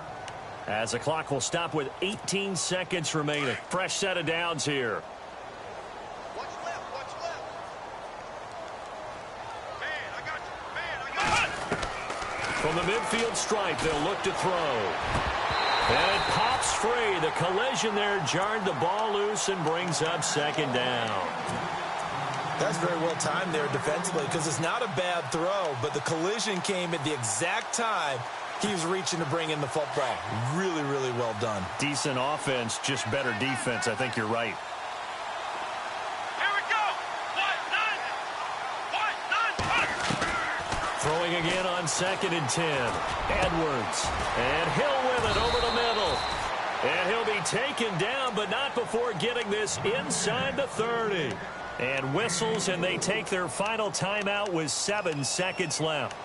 as the clock will stop with 18 seconds remaining. Fresh set of downs here. From the midfield stripe, they'll look to throw. And it pops free. The collision there jarred the ball loose and brings up 2nd down. That's very well timed there defensively because it's not a bad throw, but the collision came at the exact time he was reaching to bring in the football. Really, really well done. Decent offense, just better defense. I think you're right. Throwing again on 2nd and 10. Edwards. And Hill with it over the middle. And he'll be taken down, but not before getting this inside the 30. And whistles, and they take their final timeout with 7 seconds left.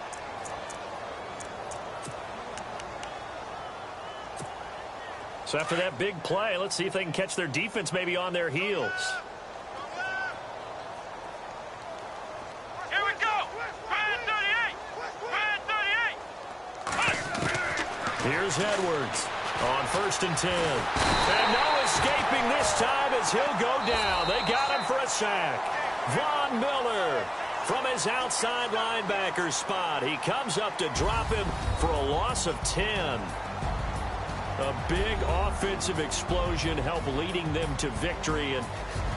So after that big play, let's see if they can catch their defense maybe on their heels. Here we go. Brand 38. Here's Edwards on 1st and 10. And no escaping this time as he'll go down. They got him for a sack. Von Miller from his outside linebacker spot. He comes up to drop him for a loss of 10. A big offensive explosion helped leading them to victory. And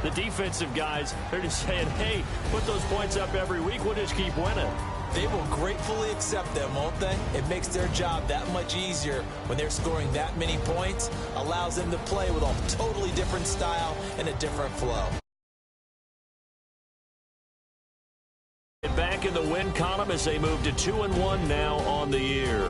the defensive guys, they're just saying, hey, put those points up every week. We'll just keep winning. They will gratefully accept them, won't they? It makes their job that much easier when they're scoring that many points. Allows them to play with a totally different style and a different flow. Back in the win column as they move to 2-1 now on the year.